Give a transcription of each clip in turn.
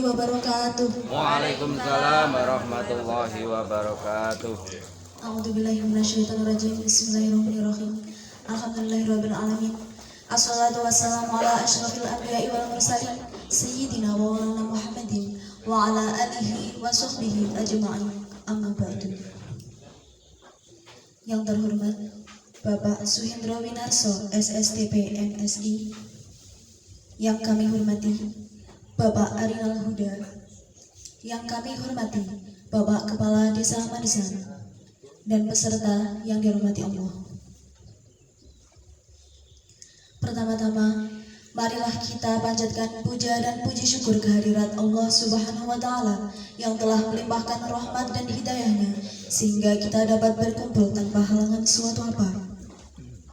wabarakatuh. Waalaikumsalam warahmatullahi wabarakatuh. A'udzubillahi minasyaitonirrajim. Bismillahirrahmanirrahim. Alhamdulillahirabbil alamin. Assalatu wassalamu ala asyrafil anbiya'i wal mursalin sayyidina wa maulana Muhammadin wa ala alihi wa sahbihi ajma'in. Amma ba'du. Yang terhormat Bapak Suhendro Winarso, SSTP MSI. Yang kami hormati Bapak Arinal Huda. Yang kami hormati Bapak Kepala Desa Madesan dan peserta yang dirahmati Allah. Pertama-tama, marilah kita panjatkan puja dan puji syukur kehadirat Allah Subhanahu wa Ta'ala yang telah melimpahkan rahmat dan hidayahnya sehingga kita dapat berkumpul tanpa halangan suatu apa.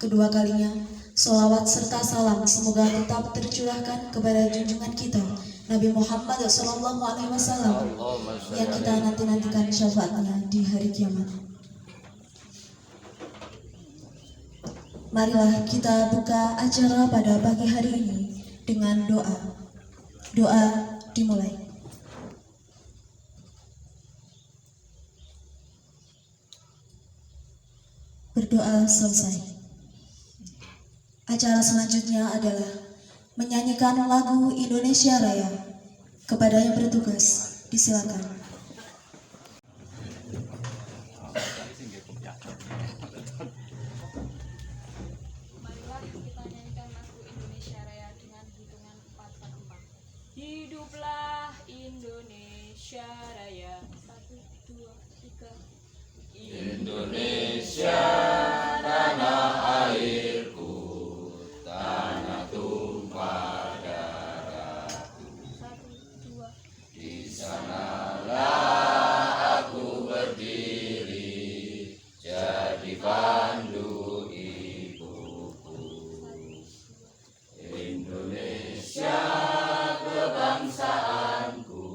Kedua kalinya, sholawat serta salam semoga tetap tercurahkan kepada junjungan kita Nabi Muhammad SAW yang kita nanti-nantikan syafaatnya di hari kiamat. Marilah kita buka acara pada pagi hari ini dengan doa. Doa dimulai. Berdoa selesai. Acara selanjutnya adalah menyanyikan lagu Indonesia Raya. Kepada yang bertugas, disilakan. Hiduplah Indonesia Raya. 1, 2, 3. Indonesia tanah airku, tanah tumpah darahku. 1, 2. Di sanalah aku berdiri, jadi pandu ibuku. Indonesia kebangsaanku,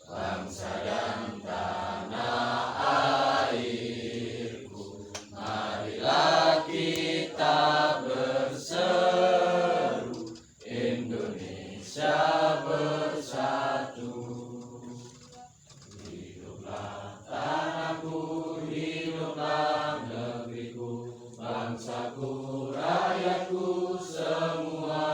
bangsa dan tanah airku. Marilah kita berseru, Indonesia bersatu. Hiduplah tanahku, hiduplah negeriku, bangsaku, rakyatku semuanya.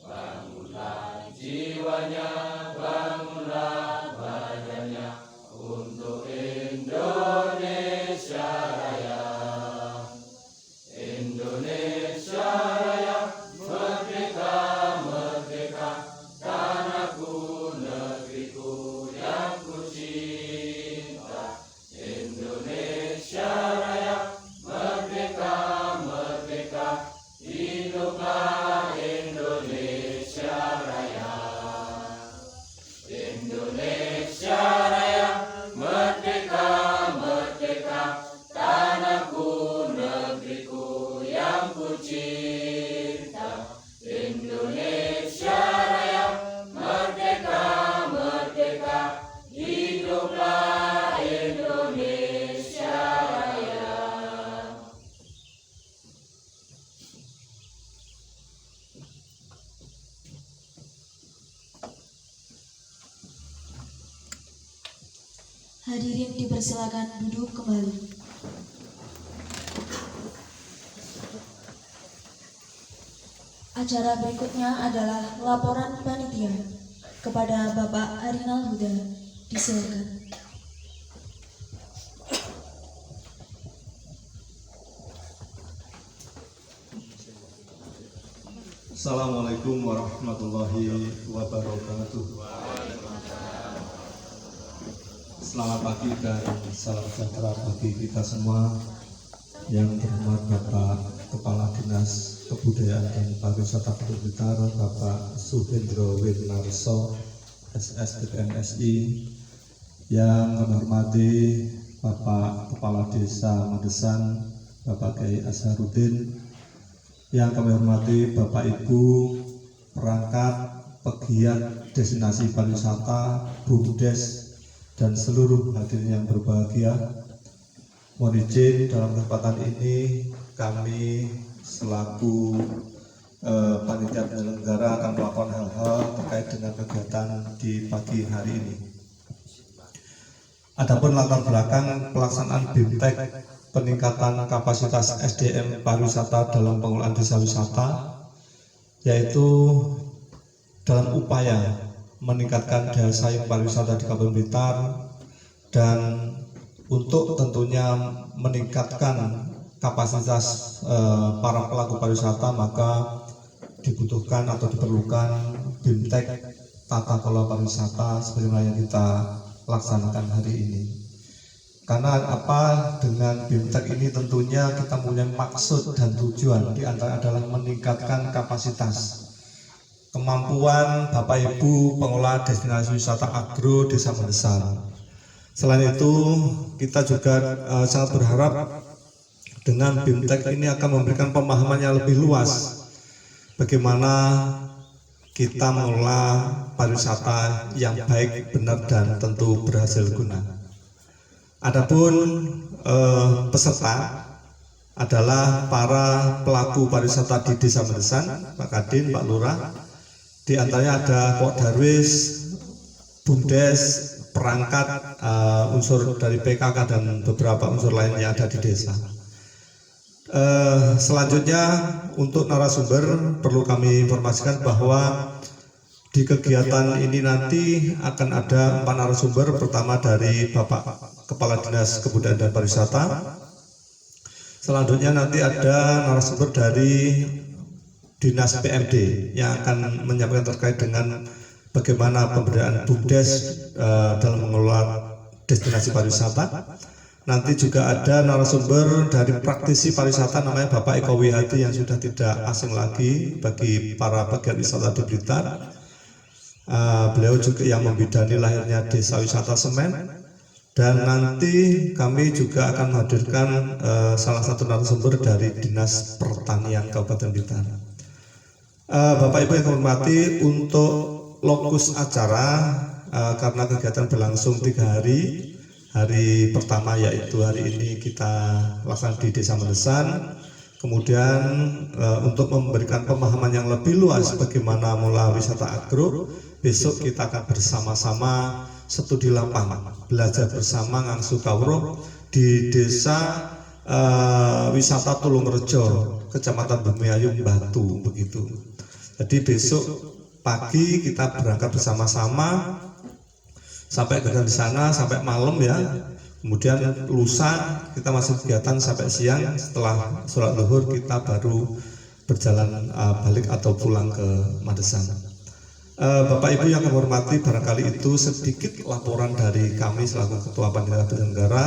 Bangunlah jiwanya, bangunlah badannya untuk Indonesia Raya. Indonesia Raya, merdeka, merdeka, tanahku, negeriku yang ku cinta. Indonesia Raya, merdeka, merdeka, hiduplah Indonesia Raya. Indonesia Raya, merdeka, merdeka, tanahku, negeriku yang ku cinta. Indonesia Raya, merdeka, merdeka, hiduplah Indonesia Raya. Hadirin dipersilakan duduk kembali. Acara berikutnya adalah laporan panitia. Kepada Bapak Arinal Huda, disilakan. Assalamualaikum warahmatullahi wabarakatuh. Selamat pagi dan salam sejahtera bagi kita semua. Yang terhormat Bapak Kepala Dinas Kebudayaan dan Pariwisata Kota Blitar, Bapak Suhendro Winarso, SSTP MSI. Yang kami hormati Bapak Kepala Desa Madesan, Bapak Kiai Azharuddin. Yang kami hormati Bapak Ibu perangkat pegiat destinasi pariwisata, BUMDes, dan seluruh hadirin yang berbahagia. Mohon izin dalam kesempatan ini kami selaku panitia penyelenggara akan melakukan hal-hal terkait dengan kegiatan di pagi hari ini. Adapun latar belakang pelaksanaan BIMTEK peningkatan kapasitas SDM pariwisata dalam pengelolaan desa wisata, yaitu dalam upaya meningkatkan daya saing pariwisata di Kabupaten Blitar dan untuk tentunya meningkatkan kapasitas para pelaku pariwisata, maka dibutuhkan atau diperlukan BIMTEK tata kelola pariwisata sebagaimana yang kita laksanakan hari ini. Karena apa, dengan BIMTEK ini tentunya kita punya maksud dan tujuan, di antara adalah meningkatkan kapasitas kemampuan Bapak Ibu pengelola destinasi wisata agro Desa Mandesan. Selain itu, kita juga sangat berharap dengan BIMTEK ini akan memberikan pemahaman yang lebih luas bagaimana kita mengelola pariwisata yang baik, benar, dan tentu berhasil guna. Adapun peserta adalah para pelaku pariwisata di Desa Mandesan, Pak Kadin, Pak Lurah. Di antaranya ada Pak Darwis, Bumdes, perangkat, unsur dari PKK dan beberapa unsur lain yang ada di desa. Selanjutnya untuk narasumber perlu kami informasikan bahwa di kegiatan ini nanti akan ada 4 narasumber. Pertama dari Bapak Kepala Dinas Kebudayaan dan Pariwisata. Selanjutnya nanti ada narasumber dari Dinas PMD yang akan menyampaikan terkait dengan bagaimana pemberdayaan BUMDes dalam mengelola destinasi pariwisata. Nanti juga ada narasumber dari praktisi pariwisata namanya Bapak Eko Wihadi yang sudah tidak asing lagi bagi para pegiat wisata di Blitar. Beliau juga yang membidani lahirnya Desa Wisata Semen. Dan nanti kami juga akan menghadirkan salah satu narasumber dari Dinas Pertanian Kabupaten Blitar. Bapak Ibu yang kami hormati, untuk lokus acara karena kegiatan berlangsung 3 hari. Hari pertama yaitu hari ini kita laksanakan di Desa Mandesan. Kemudian untuk memberikan pemahaman yang lebih luas bagaimana mengelola wisata agro, besok kita akan bersama-sama studi lapangan, belajar bersama ngangsu kawruh di Desa Wisata Tulungrejo, Kecamatan Bumiayu, Batu, begitu. Jadi besok pagi kita berangkat bersama-sama sampai ke di sana sampai malam ya. Kemudian lusa kita masih kegiatan sampai siang. Setelah sholat zuhur kita baru berjalan balik atau pulang ke Mandesan. Bapak Ibu yang kami hormati, barangkali itu sedikit laporan dari kami selaku Ketua Panitia Penyelenggara.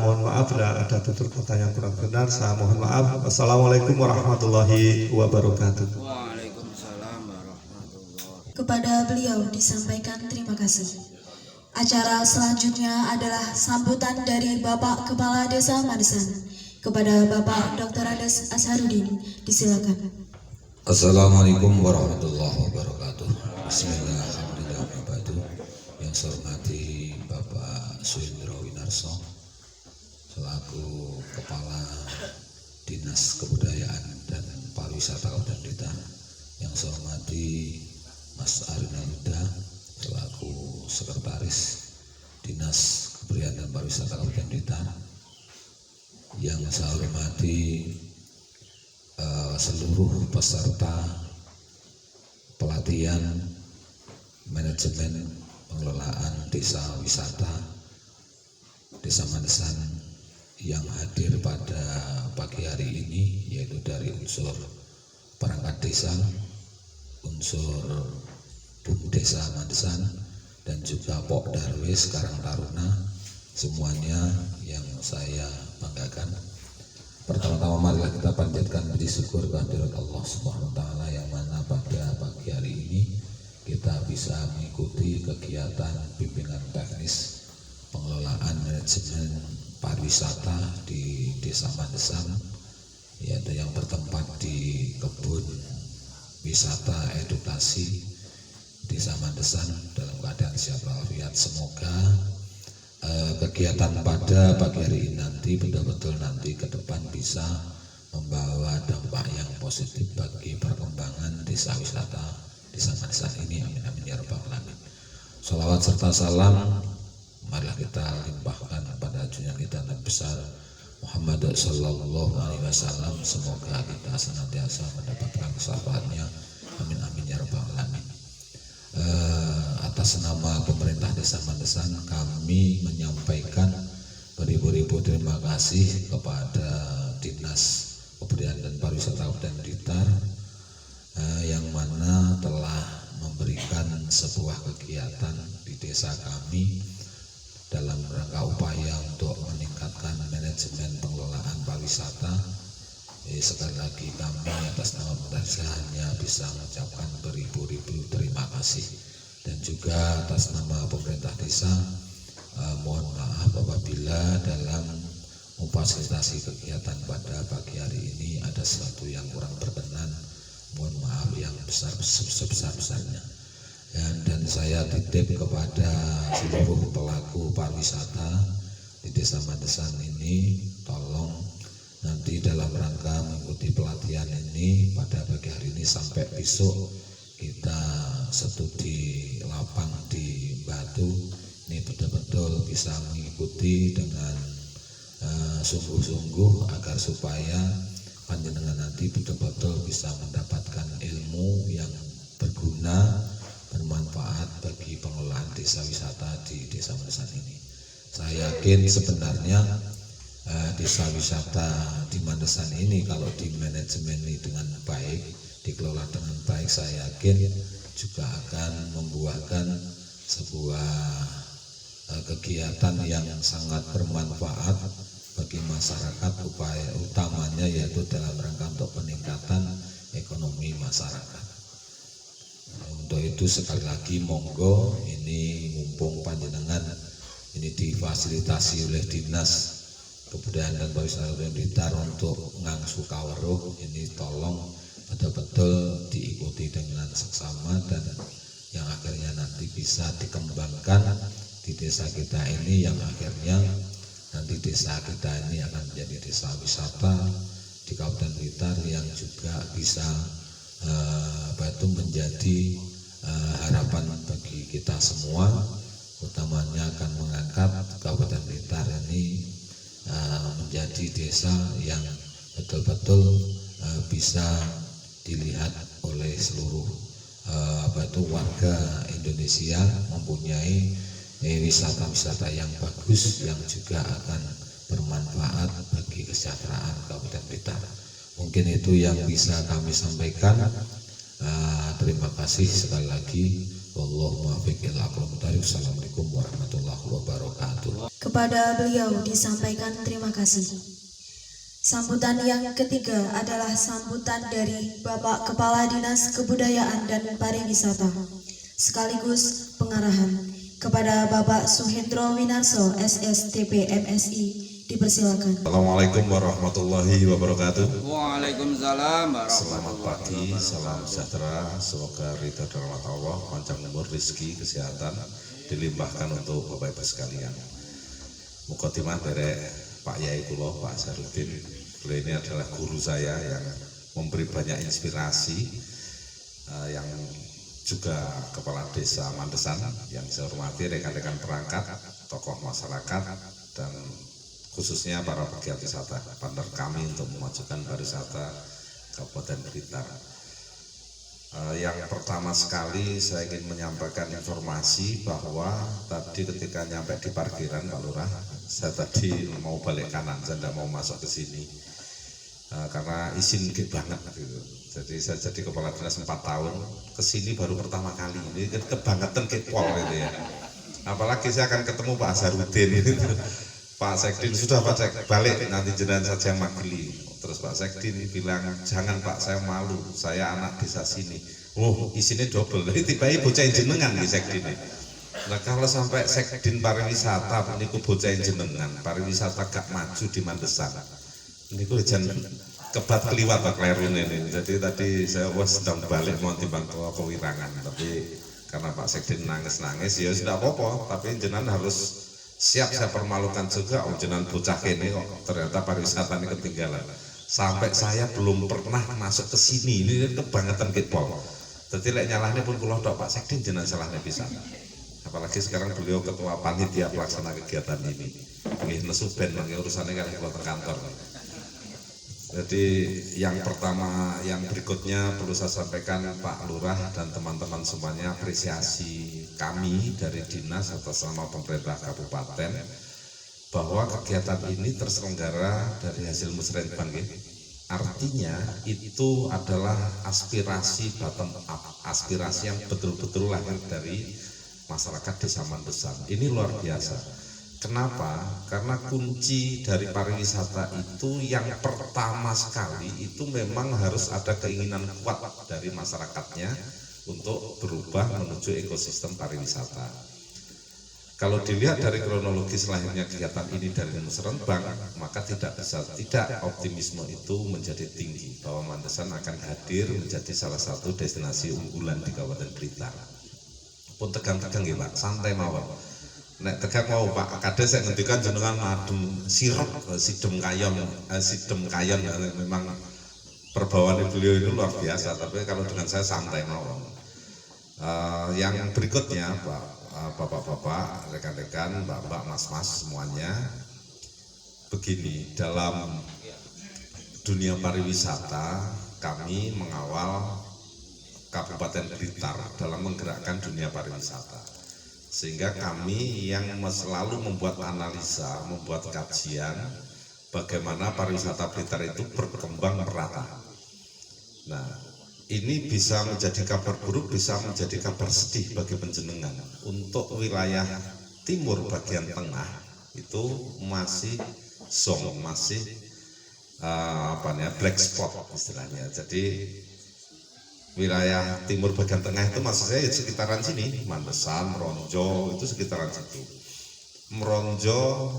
Mohon maaf bila ada tutur kata yang kurang benar, saya mohon maaf. Assalamualaikum warahmatullahi wabarakatuh. Waalaikumsalam warahmatullahi. Kepada beliau disampaikan terima kasih. Acara selanjutnya adalah sambutan dari Bapak Kepala Desa Mandesan kepada Bapak Dr. Ades Asharudin. Disilakan. Assalamualaikum warahmatullahi wabarakatuh. Bismillahirrahmanirrahim. Yang saya hormati Bapak Suhendro Winarso selaku Kepala Dinas Kebudayaan dan Pariwisata Kabupaten Blitar. Yang saya hormati Mas Arina Yuda selaku Sekretaris Dinas Kebudayaan dan Pariwisata Kabupaten Blitar. Yang saya hormati seluruh peserta pelatihan manajemen pengelolaan desa wisata Desa Mandesan yang hadir pada pagi hari ini, yaitu dari unsur perangkat desa, unsur Desa Mandesan, dan juga Pok Darwis Karang Taruna, semuanya yang saya banggakan. Pertama-tama marilah kita panjatkan puji syukur kehadirat Allah Subhanahu wa taala yang mana pada pagi hari ini kita bisa mengikuti kegiatan bimbingan teknis pengelolaan manajemen pariwisata di Desa Mandesan, yaitu yang bertempat di kebun wisata edukasi Desa Mandesan dalam keadaan sehat walafiat. Semoga kegiatan pada pagi hari ini nanti betul-betul nanti ke depan bisa membawa dampak yang positif bagi perkembangan desa wisata Desa Mandesan ini. Amin amin ya rabbal alamin. Sholawat serta salam marilah kita limpahkan kepada junjungan kita Nabi besar Muhammad sallallahu alaihi wasallam. Semoga kita senantiasa mendapatkan kesabarannya. Amin amin ya rabbal alamin. Atas nama pemerintah Desa Mandesan, kami menyampaikan beribu-ribu terima kasih kepada Dinas Kebudayaan dan Pariwisata Kabupaten Blitar yang mana telah memberikan sebuah kegiatan di desa kami dalam rangka upaya untuk meningkatkan manajemen pengelolaan pariwisata. Sekali lagi kami atas nama pemerintah hanya bisa mengucapkan beribu-ribu terima kasih, dan juga atas nama pemerintah desa mohon maaf apabila dalam memfasilitasi kegiatan pada pagi hari ini ada sesuatu yang kurang berkenan. Mohon maaf yang sebesar-besarnya. Dan saya titip kepada seluruh pelaku pariwisata di Desa Mandesan ini, tolong nanti dalam rangka mengikuti pelatihan ini pada pagi hari ini sampai besok kita studi lapang di Batu ini betul-betul bisa mengikuti dengan sungguh-sungguh agar supaya panjenengan nanti betul-betul bisa mendapatkan ilmu yang berguna, bermanfaat bagi pengelolaan desa wisata di Desa Mandesan ini. Saya yakin sebenarnya desa wisata di Mandesan ini kalau dimanajemeni dengan baik, dikelola dengan baik, saya yakin juga akan membuahkan sebuah kegiatan yang sangat bermanfaat bagi masyarakat, upaya utamanya yaitu dalam rangka untuk peningkatan ekonomi masyarakat. Untuk itu sekali lagi monggo, ini mumpung panjenengan ini difasilitasi oleh Dinas Kebudayaan dan Pariwisata Blitar untuk ngangsu kaweruh, ini tolong betul-betul diikuti dengan seksama dan yang akhirnya nanti bisa dikembangkan di desa kita ini, yang akhirnya nanti desa kita ini akan menjadi desa wisata di Kabupaten Blitar yang juga bisa menjadi harapan bagi kita semua, utamanya akan mengangkat Kabupaten Blitar ini menjadi desa yang betul-betul bisa dilihat oleh seluruh warga Indonesia, mempunyai wisata-wisata yang bagus yang juga akan bermanfaat bagi kesejahteraan Kabupaten Blitar. Mungkin itu yang bisa kami sampaikan. Terima kasih sekali lagi. Wallahu muwaffiq ila aqwamit thoriq. Assalamualaikum warahmatullahi wabarakatuh. Kepada beliau disampaikan terima kasih. Sambutan yang ketiga adalah sambutan dari Bapak Kepala Dinas Kebudayaan dan Pariwisata sekaligus pengarahan kepada Bapak Suhendro Winarso SSTP MSI. Dipersilakan. Assalamualaikum warahmatullahi wabarakatuh. Waalaikumsalam Selamat pagi, warahmatullahi salam sejahtera. Semoga ridha dan rahmat Allah, panjang umur, rezeki, kesehatan dilimpahkan untuk Bapak Ibu sekalian. Mukadimah dari Pak Yai kula, Pak Sarudin. Beliau ini adalah guru saya yang memberi banyak inspirasi, yang juga Kepala Desa Mandesan yang saya hormati, rekan-rekan perangkat, tokoh masyarakat, dan khususnya para pegiat wisata, partner kami untuk memajukan pariwisata Kabupaten Blitar. Yang pertama sekali saya ingin menyampaikan informasi bahwa tadi ketika nyampe di parkiran Pak Lurah, saya tadi mau balik kanan, saya tidak mau masuk ke sini karena izin gede banget gitu. Jadi saya jadi kepala dinas 4 tahun, ke sini baru pertama kali, ini kebangetan kepol gitu ya. Apalagi saya akan ketemu Pak Azharuddin ini. Pak Sekdin, sudah Pak Sek, balik nanti jenengan saja yang magili. Terus Pak Sekdin bilang, jangan Pak, saya malu, saya anak desa sini. Oh, isinya double, jadi tiba-tiba bocah jenengan di Sekdin. Nah kalau sampai Sekdin pariwisata, ini bocah jenengan, pariwisata gak maju di Mandesan. Ini ku jangan kebat keliwat Pak Klerun ini. Jadi tadi saya sedang balik mau timbang ke Kewirangan, tapi karena Pak Sekdin nangis-nangis, ya sudah apa-apa, tapi jenengan harus siap saya permalukan juga, jenengan bocah ini kok ternyata pariwisata ini ketinggalan. Sampai saya belum pernah masuk ke sini. Ini kebangetan kitpol. Jadi lek nyalahnya pun kula tok Pak Sekdin jenengan salahnya pisan. Apalagi sekarang beliau ketua panitia pelaksana kegiatan ini. Nggih nesu ben mangke urusane kali kula teng kantor. Jadi yang pertama, yang berikutnya perlu saya sampaikan Pak Lurah dan teman-teman semuanya, apresiasi kami dari dinas atas nama pemerintah kabupaten bahwa kegiatan ini terselenggara dari hasil musrenbang. Artinya itu adalah aspirasi bottom up, aspirasi yang betul-betul lahir dari masyarakat Desa Mandesan. Ini luar biasa. Kenapa? Karena kunci dari pariwisata itu yang pertama sekali itu memang harus ada keinginan kuat dari masyarakatnya untuk berubah menuju ekosistem pariwisata. Kalau dilihat dari kronologis lahirnya kegiatan ini dari musrenbang, maka tidak optimisme itu menjadi tinggi bahwa Mandesan akan hadir menjadi salah satu destinasi unggulan di Kabupaten Blitar. Pun tegang-tegang ya Pak, santai mawon. Nek tegang mau Pak Kades saya ngendikan jenengan madem sirop sidem kayon memang perbawaan beliau itu luar biasa, tapi kalau dengan saya santai mawon. Yang berikutnya Bapak-bapak, rekan-rekan, Mbak-mbak, Mas-mas semuanya, begini, dalam dunia pariwisata kami mengawal Kabupaten Blitar dalam menggerakkan dunia pariwisata. Sehingga kami yang selalu membuat analisa, membuat kajian bagaimana pariwisata Blitar itu berkembang merata. Nah, ini bisa menjadi kabar buruk, bisa menjadi kabar sedih bagi panjenengan. Untuk wilayah timur bagian tengah itu masih zong, masih black spot istilahnya. Jadi wilayah timur bagian tengah itu maksud saya sekitaran sini, Mandesan, Meronjo, itu sekitaran situ. Meronjo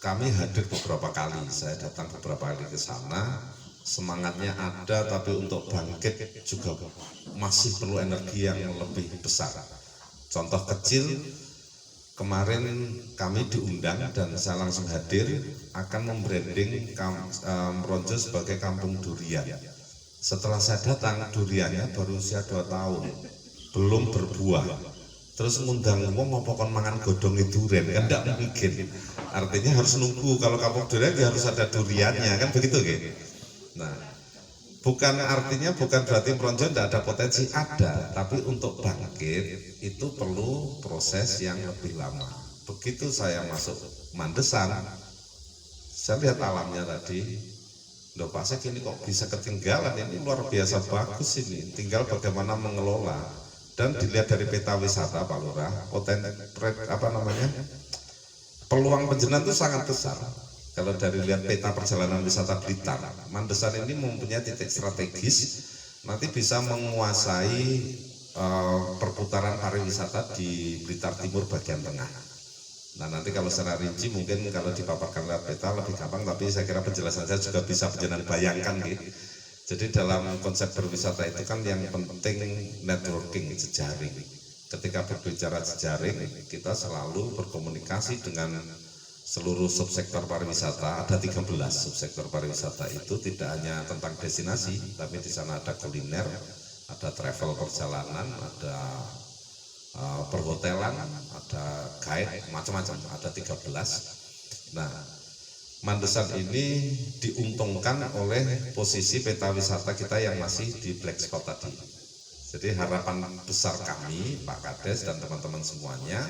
kami hadir beberapa kali, saya datang beberapa kali ke sana. Semangatnya ada, tapi untuk bangkit juga masih perlu energi yang lebih besar. Contoh kecil, kemarin kami diundang dan saya langsung hadir akan membranding Meronjo sebagai kampung durian. Setelah saya datang, duriannya baru usia 2 tahun, belum berbuah. Terus ngundang ngomong pokok mangan godong durian, kan tidak mungkin. Artinya harus nunggu, kalau kampung durian ya harus ada duriannya, kan begitu gitu. Nah, bukan berarti Meronjo tidak ada potensi, ada, tapi untuk bangkit itu perlu proses yang lebih lama. Begitu saya masuk Mandesan, saya lihat alamnya tadi, loh Pak Sek ini kok bisa ketinggalan, ini luar biasa bagus ini, tinggal bagaimana mengelola. Dan dilihat dari peta wisata Pak Lurah, peluang penjenengan itu sangat besar. Kalau dari lihat peta perjalanan wisata Blitar, Mandesan ini mempunyai titik strategis, nanti bisa menguasai perputaran pariwisata di Blitar Timur bagian tengah. Nah nanti kalau secara rinci mungkin kalau dipaparkan lewat peta lebih gampang, tapi saya kira penjelasan saya juga bisa penjenengan bayangkan gitu. Jadi dalam konsep berwisata itu kan yang penting networking, jejaring. Ketika berbicara jejaring, kita selalu berkomunikasi dengan seluruh subsektor pariwisata. Ada 13 subsektor pariwisata itu, tidak hanya tentang destinasi, tapi di sana ada kuliner, ada travel perjalanan, ada perhotelan, ada guide, macam-macam, ada 13. Nah, Mandesan ini diuntungkan oleh posisi peta wisata kita yang masih di black spot tadi. Jadi harapan besar kami, Pak Kades dan teman-teman semuanya,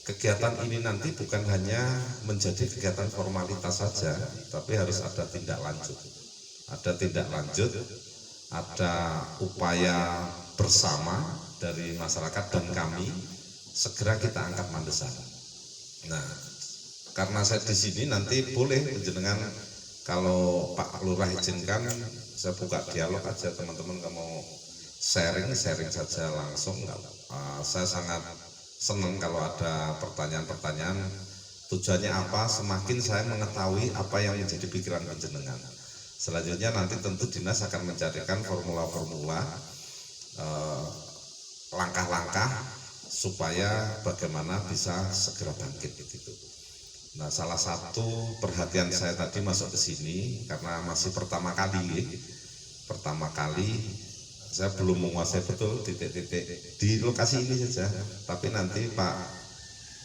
kegiatan ini nanti bukan hanya menjadi kegiatan formalitas saja, tapi harus ada tindak lanjut. Ada tindak lanjut, ada upaya bersama dari masyarakat dan kami, segera kita angkat Mandesan. Nah, karena saya di sini nanti boleh penjenengan kalau Pak Lurah izinkan, saya buka dialog aja teman-teman, mau sharing saja langsung. Saya sangat senang kalau ada pertanyaan-pertanyaan. Tujuannya apa? Semakin saya mengetahui apa yang menjadi pikiran penjenengan. Selanjutnya nanti tentu dinas akan mencarikan formula-formula, langkah-langkah supaya bagaimana bisa segera bangkit gitu. Nah, salah satu perhatian saya tadi masuk ke sini karena masih pertama kali saya belum menguasai betul titik-titik di lokasi ini saja. Tapi nanti Pak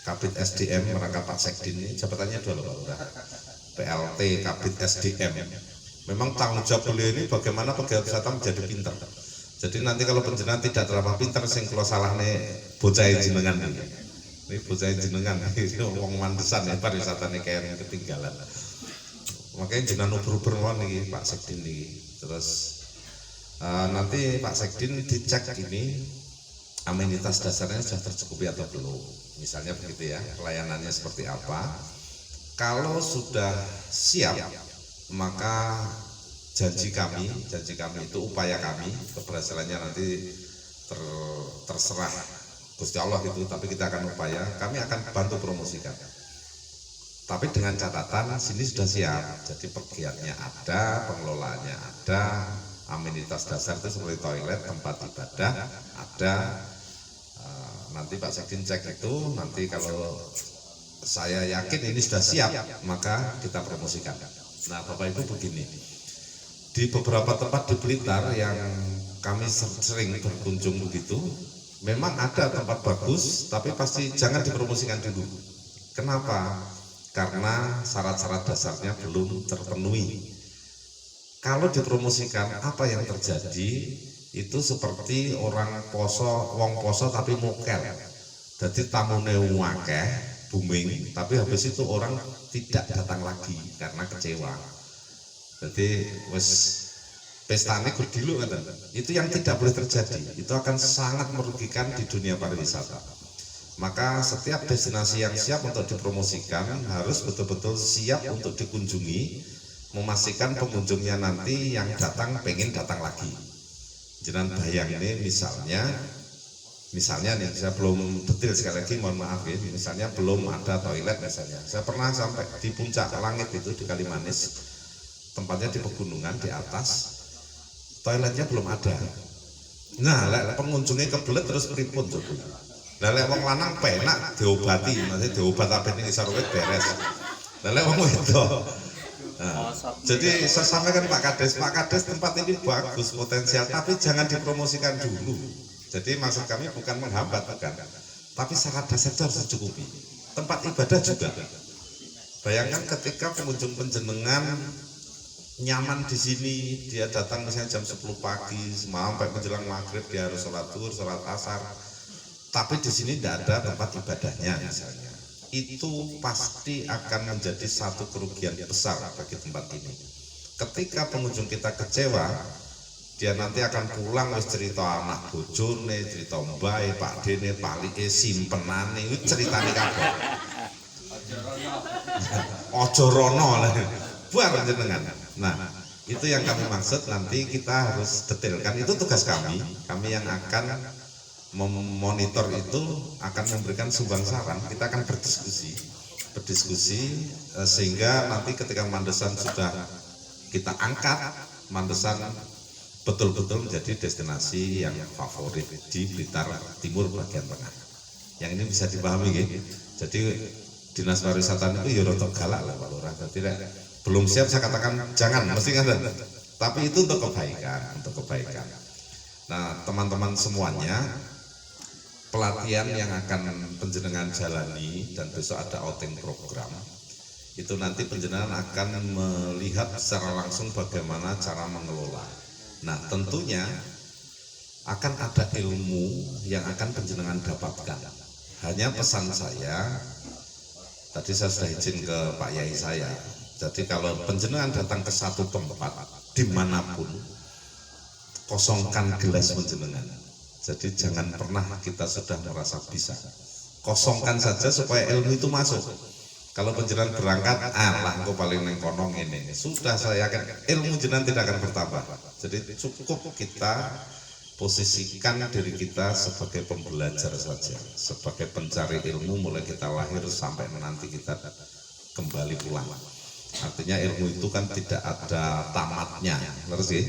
Kabid SDM merangkap Pak Sekdin ini jabatannya dua loh Pak Lurah. PLT Kabid SDM. Memang tanggung jawab beliau ini bagaimana pegiat wisata menjadi pintar. Jadi nanti kalau penjenengan tidak terlalu pintar, sing kula salahne bocah jenengan ini. Ini bocah jenengan, ini wong mandesan ya pariwisata nih kayak ketinggalan. Makanya jenengan uber-uber nih Pak Sekdin nih. Terus nanti Pak Sekdin dicek ini amenitas dasarnya sudah tercukupi atau belum. Misalnya begitu ya, pelayanannya seperti apa. Kalau sudah siap, maka janji kami itu upaya kami, keberhasilannya nanti terserah Gusti Allah itu, tapi kita akan upaya, kami akan bantu promosikan. Tapi dengan catatan sini sudah siap, jadi pegiatnya ada, pengelolaannya ada, amenitas dasar itu seperti toilet, tempat ibadah ada. Nanti Pak Sekdin cek itu, nanti kalau saya yakin ini sudah siap, maka kita promosikan. Nah Bapak Ibu begini, di beberapa tempat di Blitar yang kami sering berkunjung begitu, memang ada tempat bagus, tapi pasti jangan dipromosikan dulu. Kenapa? Karena syarat-syarat dasarnya belum terpenuhi. Kalau dipromosikan, apa yang terjadi? Itu seperti orang wong poso tapi mokel. Jadi tamune akeh, booming, tapi habis itu orang tidak datang lagi karena kecewa. Jadi wes pestane gudilu kan, itu yang tidak boleh terjadi. Itu akan sangat merugikan di dunia pariwisata. Maka setiap destinasi yang siap untuk dipromosikan harus betul-betul siap untuk dikunjungi, memastikan pengunjungnya nanti yang datang pengen datang lagi. Jangan bayang ini misalnya nih, saya belum detail sekali lagi, mohon maaf ya, misalnya belum ada toilet misalnya. Saya pernah sampai di puncak langit itu di Kalimanis, tempatnya di pegunungan di atas, toiletnya belum ada. Nah, pengunjungnya kebelet terus pripun coba. Lah lek wong lanang penak diobati, maksudnya diobat apa ini sarwet beres. Lah lek wong wedok. Nah, jadi saya sampaikan Pak Kades tempat ini bagus potensial, tapi jangan dipromosikan dulu. Jadi maksud kami bukan menghambat, bukan, tapi syarat dasar itu harus dicukupi. Tempat ibadah juga. Bayangkan ketika pengunjung penjenengan nyaman di sini, dia datang misalnya jam 10 pagi, sampai menjelang maghrib dia harus sholat zuhur, sholat asar. Tapi di sini tidak ada tempat ibadahnya misalnya. Itu pasti akan menjadi satu kerugian besar bagi tempat ini. Ketika pengunjung kita kecewa, dia nanti akan pulang wis cerita anak bojone, cerita mbae, Pak Dene, palike, simpenane, itu ceritane kabeh. Ojo rono lah. Buat jenengan. Nah, itu yang kami maksud, nanti kita harus detailkan. Itu tugas kami yang akan memonitor itu, akan memberikan sumbang saran. Kita akan berdiskusi sehingga nanti ketika Mandesan sudah kita angkat, Mandesan betul-betul menjadi destinasi yang favorit di Blitar Timur bagian tengah. Yang ini bisa dipahami gitu. Jadi Dinas Pariwisata itu ya rotok galak lah Pak Lurah. Jadi belum siap saya katakan jangan, mesti kan. Tapi itu untuk kebaikan. Nah, teman-teman semuanya, pelatihan yang akan penjenengan jalani dan besok ada outing program, itu nanti penjenengan akan melihat secara langsung bagaimana cara mengelola. Nah, tentunya akan ada ilmu yang akan penjenengan dapatkan. Hanya pesan saya, tadi saya sudah izin ke Pak Yai saya, jadi kalau penjenengan datang ke satu tempat dimanapun, kosongkan gelas penjenengan. Jadi jangan pernah kita sudah merasa bisa, kosongkan saja supaya ilmu itu masuk. Kalau penjenengan berangkat, engko paling neng konong ini, sudah saya yakin ilmu jenengan tidak akan bertambah. Jadi cukup kita posisikan diri kita sebagai pembelajar saja, sebagai pencari ilmu mulai kita lahir sampai nanti kita kembali pulang. Artinya ilmu itu kan tidak ada tamatnya, terus sih.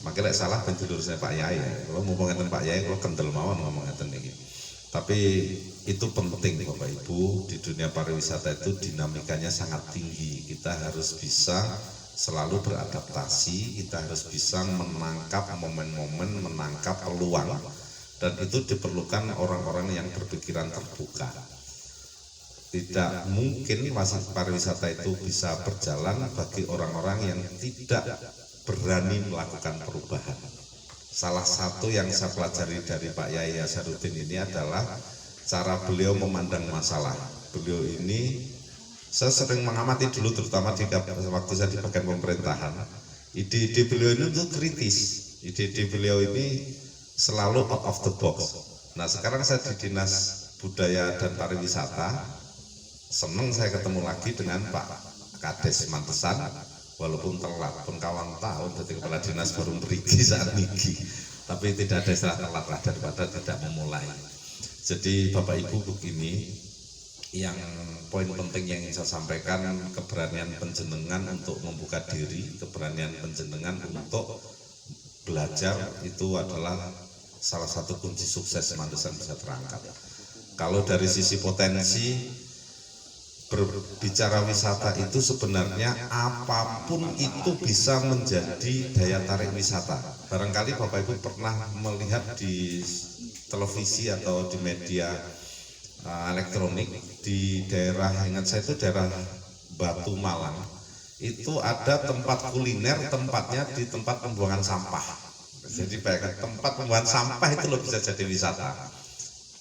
Makanya salah penjulur saya Pak Yai. Kalau mau ngomongin Pak Yai, kalau kendel mawon ngomong ngeten niki. Tapi itu penting Bapak Ibu, di dunia pariwisata itu dinamikanya sangat tinggi. Kita harus bisa selalu beradaptasi, kita harus bisa menangkap momen-momen, menangkap peluang, dan itu diperlukan orang-orang yang berpikiran terbuka. Tidak mungkin pariwisata itu bisa berjalan bagi orang-orang yang tidak berani melakukan perubahan. Salah satu yang saya pelajari dari Pak Yai Asharuddin ini adalah cara beliau memandang masalah. Beliau ini, saya sering mengamati dulu terutama waktu saya di bagian pemerintahan, ide-ide beliau ini tuh kritis, ide-ide beliau ini selalu out of the box. Nah sekarang saya di Dinas Budaya dan Pariwisata, senang saya ketemu lagi dengan Pak Kades Mantesan, walaupun telat, pun kawan tahun jadi kepala dinas baru merigi saat niki, tapi tidak ada istilah telat lah daripada tidak memulai. Jadi Bapak Ibu begini, yang poin penting yang ingin saya sampaikan, keberanian panjenengan untuk membuka diri, keberanian panjenengan untuk belajar itu adalah salah satu kunci sukses Mandesan bisa terangkat. Kalau dari sisi potensi, berbicara wisata itu sebenarnya apapun itu bisa menjadi daya tarik wisata. Barangkali Bapak Ibu pernah melihat di televisi atau di media elektronik di daerah, ingat saya itu daerah Batu Malang, itu ada tempat kuliner, tempatnya di tempat pembuangan sampah. Jadi bayangkan tempat pembuangan sampah itu loh bisa jadi wisata.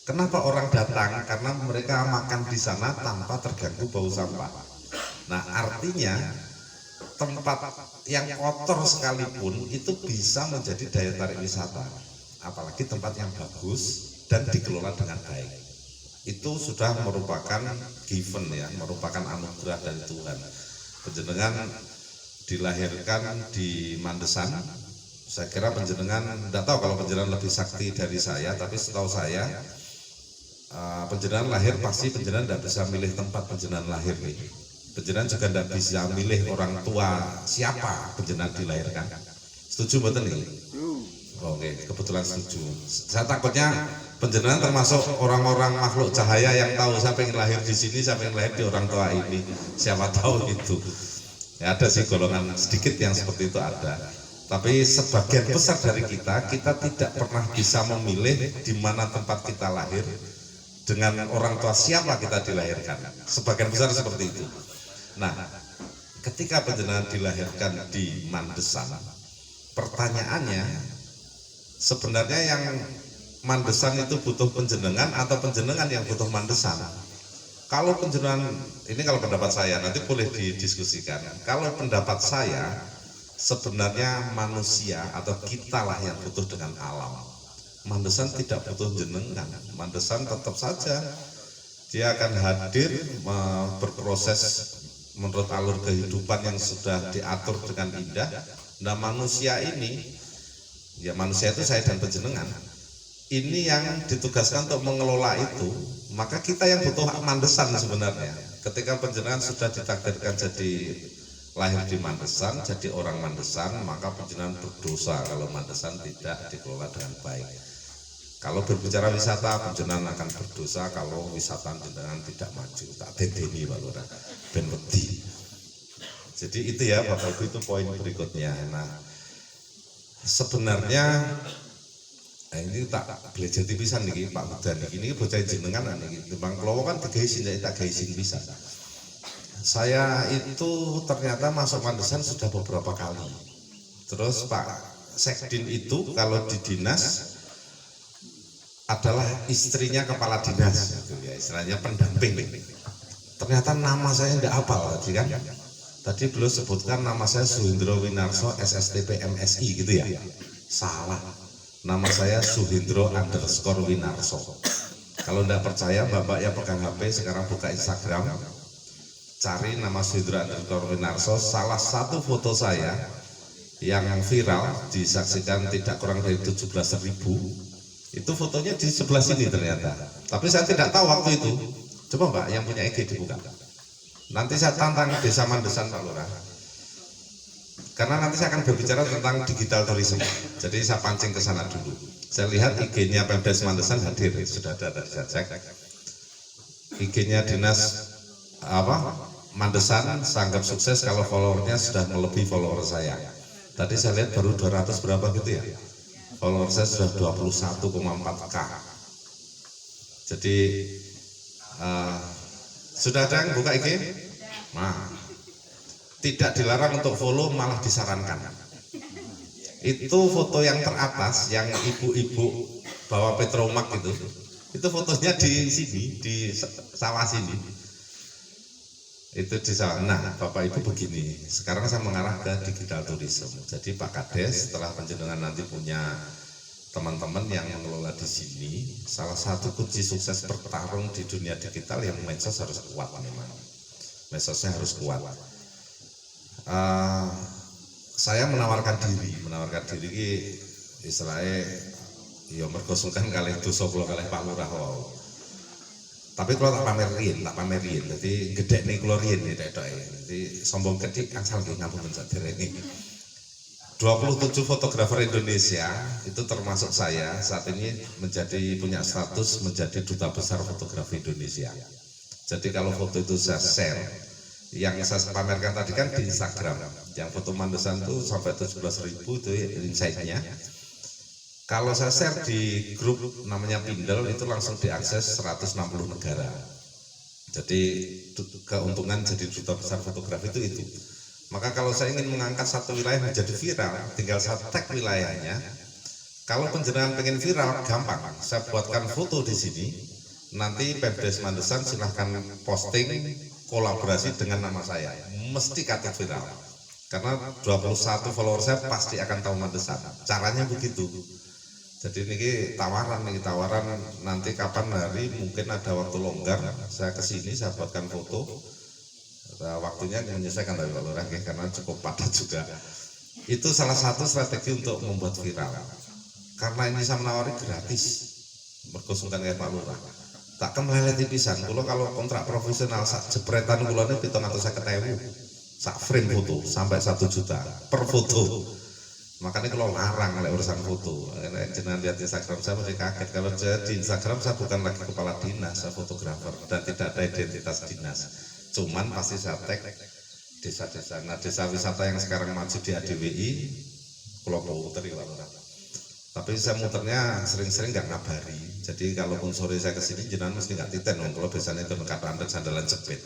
Kenapa orang datang? Karena mereka makan di sana tanpa terganggu bau sampah. Nah artinya tempat yang kotor sekalipun itu bisa menjadi daya tarik wisata. Apalagi tempat yang bagus dan dikelola dengan baik. Itu sudah merupakan given ya, merupakan anugerah dari Tuhan. Panjenengan dilahirkan di Mandesan. Saya kira panjenengan, tidak tahu kalau panjenengan lebih sakti dari saya, tapi setahu saya panjenengan lahir pasti panjenengan tidak bisa milih tempat panjenengan lahir nih. Panjenengan juga tidak bisa milih orang tua siapa panjenengan dilahirkan. Setuju betul nih? Oke, kebetulan setuju. Saya takutnya panjenengan termasuk orang-orang makhluk cahaya yang tahu saya pengen lahir di sini, saya pengen lahir di orang tua ini. Siapa tahu gitu. Ya, ada sih golongan sedikit yang seperti itu ada. Tapi sebagian besar dari kita tidak pernah bisa memilih di mana tempat kita lahir, dengan orang tua siapa kita dilahirkan. Sebagian besar seperti itu. Nah, ketika panjenengan dilahirkan di Mandesan, pertanyaannya sebenarnya yang Mandesan itu butuh panjenengan atau panjenengan yang butuh Mandesan? Kalau panjenengan, ini kalau pendapat saya, nanti boleh didiskusikan. Kalau pendapat saya, sebenarnya manusia atau kitalah yang butuh dengan alam. Mandesan tidak butuh jenengan. Mandesan tetap saja dia akan hadir berproses menurut alur kehidupan yang sudah diatur dengan indah. Nah manusia ini, ya manusia itu saya dan panjenengan, ini yang ditugaskan untuk mengelola itu. Maka kita yang butuh Mandesan sebenarnya. Ketika panjenengan sudah ditakdirkan jadi lahir di Mandesan, jadi orang Mandesan, maka panjenengan berdosa kalau Mandesan tidak dikelola dengan baik. Kalau berbicara wisata, panjenengan akan berdosa kalau wisata panjenengan tidak maju. Tak tedeni Pak Lurah, ben wedi. Jadi itu ya Bapak Ibu, itu poin berikutnya. Nah, sebenarnya ini tak belajar pisan niki Pak Mudan ini bocah jenengan niki. Timbang kula kan digaisin tak gaisin bisa. Saya itu ternyata masuk Mandesan sudah beberapa kali. Terus Pak Sekdin itu kalau di dinas adalah istrinya kepala dinas, gitu ya, istilahnya pendamping. Ternyata nama saya tidak hafal tadi kan. Tadi beliau sebutkan nama saya Suhendro Winarso SSTP MSI gitu ya. Salah. Nama saya Suhendro_Winarso. Kalau tidak percaya Bapak ya pegang HP sekarang buka Instagram. Cari nama Suhendro_Winarso, salah satu foto saya yang viral disaksikan tidak kurang dari 17.000. Itu fotonya di sebelah sini ternyata. Tapi saya tidak tahu waktu itu. Coba Mbak yang punya IG dibuka. Nanti saya tantang Desa Mandesan Pak Lurah. Karena nanti saya akan berbicara tentang digital tourism. Jadi saya pancing ke sana dulu. Saya lihat IG-nya Pemdes Mandesan hadir, sudah ada tadi saya cek. IG-nya dinas Mandesan sanggap sukses kalau followernya sudah melebihi follower saya. Tadi saya lihat baru 200 berapa gitu ya. Follower saya sudah 21,4K. Jadi sudah ada yang buka IG? Nah, tidak dilarang untuk follow, malah disarankan. Itu foto yang teratas, yang ibu-ibu bawa petromak itu fotonya di sini, di sawah sini. Itu di sawah. Nah, Bapak Ibu begini, sekarang saya mengarah ke digital tourism. Jadi Pak Kades, setelah panjenengan nanti punya teman-teman yang mengelola di sini, salah satu kunci sukses bertarung di dunia digital yang medsos harus kuat memang. Medsosnya harus kuat. Saya menawarkan diri istilahnya ya mergo sungkan kalih dosa kula kalih Pak Lurah wae. Tapi kalau tak pamerin, jadi gede nih kula riyen tok. Jadi sombong kedik angsal nggih ngapunten saderenge. 27 fotografer Indonesia itu termasuk saya saat ini punya status menjadi duta besar fotografi Indonesia. Jadi kalau foto itu saya share, yang saya pamerkan tadi kan di Instagram, yang foto Mandesan itu sampai 17.000 itu insight-nya. Kalau saya share di grup namanya Pindel itu langsung diakses 160 negara. Jadi keuntungan jadi duta besar fotografi itu. Maka kalau saya ingin mengangkat satu wilayah menjadi viral, tinggal saya tag wilayahnya. Kalau penjenengan pengen viral, gampang. Saya buatkan foto di sini. Nanti Pemdes Mandesan silahkan posting kolaborasi dengan nama saya, mesti kata viral. Karena 21 follower saya pasti akan tahu Mandesan. Caranya begitu. Jadi ini tawaran nanti kapan hari mungkin ada waktu longgar, saya kesini saya buatkan foto. Waktunya menyesuaikan dari Pak Lurah karena cukup padat juga. Itu salah satu strategi untuk membuat viral. Karena ini saya menawari gratis, berkonsumkan kayak Pak Lurah. Tak kemeleleti pisan. Kalau kontrak profesional sak jepretan kula niku 750.000 sak frame foto sampai 1 juta per foto. Makanya kalau larang oleh urusan foto, jangan lihat Instagram saya masih kaget. Kalau di Instagram saya bukan lagi kepala dinas, saya fotografer dan tidak ada identitas dinas. Cuman pasti saya tag desa-desa. Nah, desa wisata yang sekarang maju di ADWI, kalau mau muter ya Pak. Tapi saya muternya sering-sering nggak ngabari. Jadi kalaupun sore saya kesini, jenengan mesti nggak titen dong. Kalau biasanya itu kata anda sandalan jepit.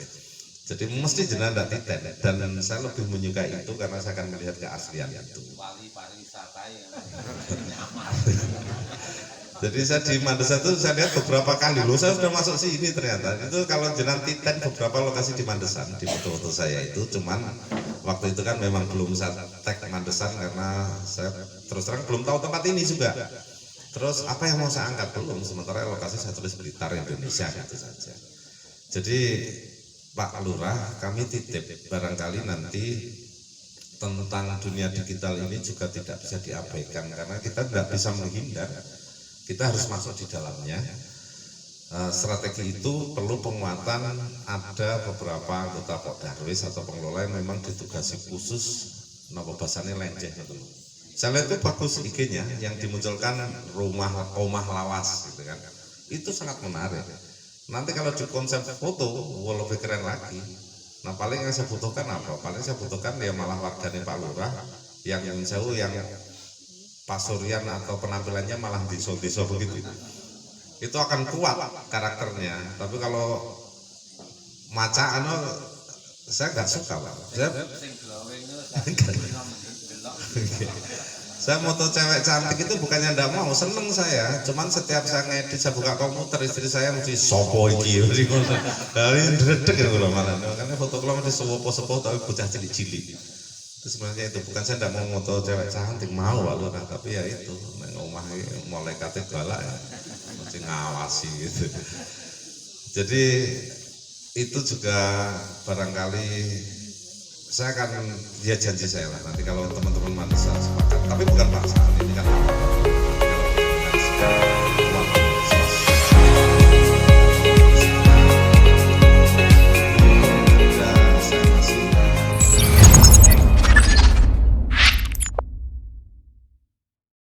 Jadi mesti jenengan nggak titen. Dan saya lebih menyukai itu karena saya akan melihat keaslian itu. Jadi saya di Mandesan itu saya lihat beberapa kali loh, saya sudah masuk sini ternyata. Itu kalau jenengan titen beberapa lokasi di Mandesan di foto-foto saya itu, cuman waktu itu kan memang belum saya tag Mandesan karena saya terus terang belum tahu tempat ini juga. Terus apa yang mau saya angkat belum, sementara lokasi saya tulis Blitar Indonesia gitu saja. Jadi Pak Lurah kami titip barangkali nanti tentang dunia digital ini juga tidak bisa diabaikan karena kita tidak bisa menghindar. Kita harus masuk di dalamnya. Strategi itu perlu penguatan. Ada beberapa anggota Pok Darwis atau pengelola yang memang ditugasi khusus napa bahasane lenjeh gitu. Saya lihat itu bagus IG-nya yang dimunculkan rumah lawas gitu kan. Itu sangat menarik. Nanti kalau di konsep foto lebih keren lagi. Nah paling yang saya butuhkan apa? Paling saya butuhkan ya malah warganya Pak Lurah yang jauh yang pasurian atau penampilannya malah desa-desa begitu. Itu akan kuat karakternya. Tapi kalau maca saya nggak suka Pak. Saya moto cewek cantik itu bukannya ndak mau, seneng saya. Cuman setiap saya ngedit, saya buka komputer, istri saya mesti sopo iki. Dari dredeg gitu malah. Karena foto kalau mesti sopo-sopo tapi bocah cilik-cilik. Itu sebenarnya itu bukan saya ndak mau moto cewek cantik, mau Pak Lurah, tapi ya itu nang omah malaikate balak ya. Mesti ngawasi gitu. Jadi itu juga barangkali saya akan dia janji saya lah nanti kalau teman-teman Mandesan sepakat, tapi bukan paksaan ini kan.